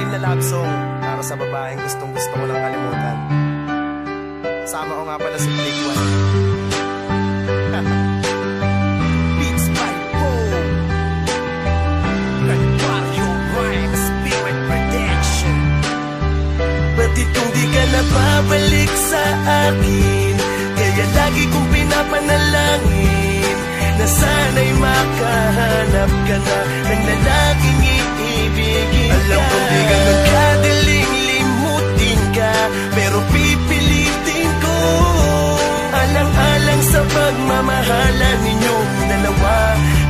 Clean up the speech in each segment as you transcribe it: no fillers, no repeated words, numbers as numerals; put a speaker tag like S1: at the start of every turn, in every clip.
S1: anim na love song para sa babaeng gustong gusto ko lang kalimutan. Sama ko nga pala si Blake One. Beats by Bo Mario Rhyme Spirit Protection. Batit kung di ka napabalik sa akin, kaya lagi kong pinapanalangin na sana'y makahanap ka na ng lalaking iibigin ka. Alam kong di ganun kadaling limutin ka, pero pipilitin ko alang-alang sa pagmamahalan ninyong dalawa.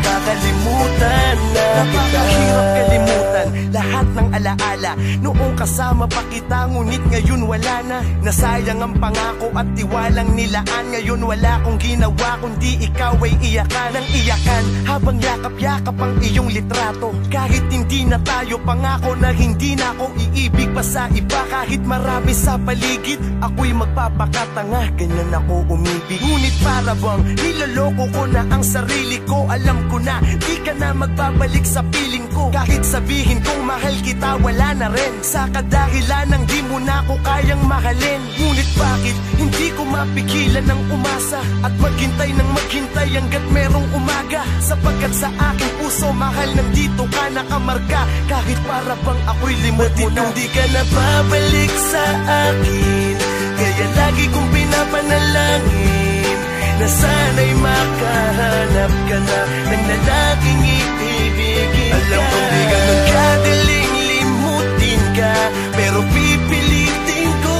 S1: Kakalimutan na kita. Napakahirap kalimutan lahat ng alaala noong kasama pa kita, ngunit ngayon wala na. Nasayang ang pangako at tiwalang nilaan. Ngayon wala kong ginawa kundi ikaw ay iyakan ng iyakan, habang yakap-yakap ang iyong litrato. Kahit hindi na tayo, pangako na hindi na ako iibig pa sa iba. Kahit marami sa paligid, ako'y magpapakatanga, ganyan ako umibig. Ngunit para bang niloloko ko na ang sarili ko. Alam ko na di ka na magbabalik sa piling ko. Kahit sabihin kong mahal kita, wala na rin. Sa kadahilan ng di mo na ako kayang mahalin. Ngunit bakit hindi ko mapigilan ng umasa at maghintay ng maghintay hanggat merong umaga? Sapagkat sa aking puso mahal, nandito ka nakamarka. Kahit para bang ako'y limot mo na. Di ka na babalik sa akin, kaya lagi kong pinapanalangin na sana'y makahanap ka na ng lalaking iibigin ka. Alam kong di ganun kadaling limutin ka, pero pipilitin ko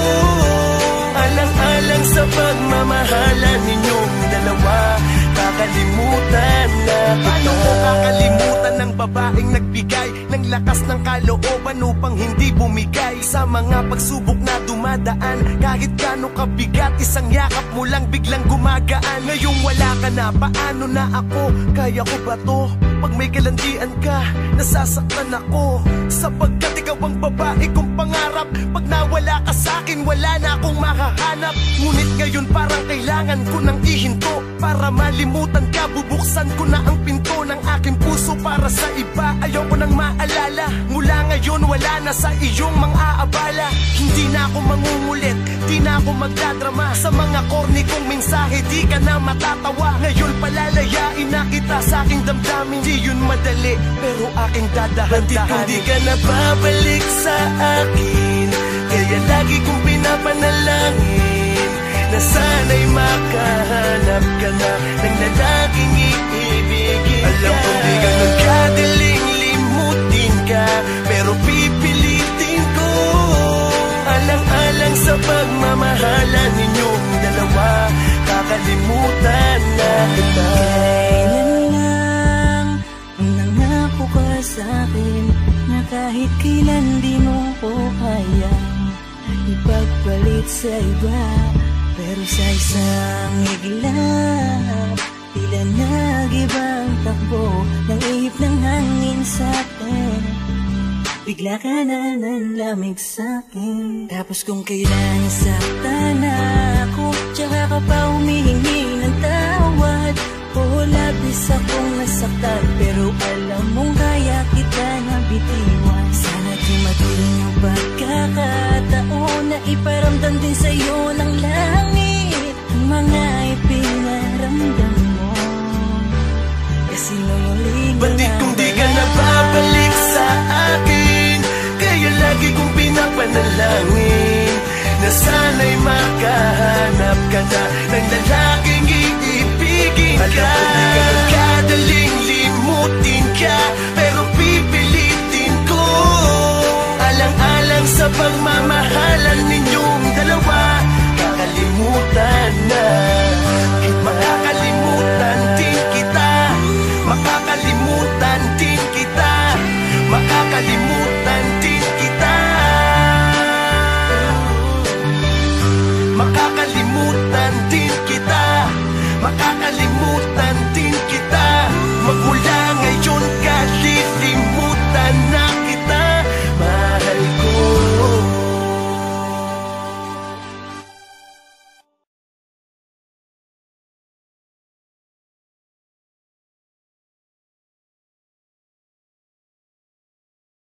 S1: alang-alang sa pagmamahalan ninyong dalawa. Kakalimutan na kita. Paano ko kakalimutan ng babaeng nagbigay ng lakas ng kalooban upang hindi bumigay sa mga pagsubok na dumadaan? Kahit gaano kabigat, isang yakap mo lang biglang gumagaan. Ngayong wala ka na, paano na ako? Kaya ko ba to? Pag may kalandian ka, nasasaktan ako, sapagkat ikaw ang babae kong pangarap. Pag nawala ka sa'kin, wala na akong makahanap. Ngunit ngayon parang kailangan ko nang ihinto para malimutan ka. Bubuksan ko na ang pinto ng aking puso para sa iba. Ayaw ko nang maalala. Mula ngayon wala na sa iyong mga abala. Hindi na ako mangungulit, di na ako magdadrama. Sa mga corny kong mensahe di ka na matatawa. Ngayon palalayain na kita sa aking damdamin. Di yun madali, pero aking dadahan-dahanin. Kung di ka na babalik sa akin, kaya lagi kong pinapanalangin na sana'y makahanap ka na ng lalaking iibigin ka. Alam kong di ganun kadaling limutin ka, pero pipilitin ko alang-alang sa pagmamahalan ninyong dalawa. Kakalimutan na kita.
S2: Kailan lang nangako ka sa'kin na kahit kailan di mo ko kayang ipagpalit sa iba. Pero sa isang iglap, tila nag-ibang takbo ng ihip ng hangin sa'tin. Bigla ka na nanlamig sa'kin. Tapos kung kailan nasaktan ako, tsaka ka pa humihingi ng tawad. O labis akong nasaktan, pero alam mong kaya kita nabitiwan. Sana dumating ang pagkakataon na iparamdam din sa'yo ng langit ang mga ipinaramdam mo. Kasi numuling
S1: Bandit kung di ka na babalik sa akin, kaya lagi kong pinapanalangin na sana'y makahanap ka na ng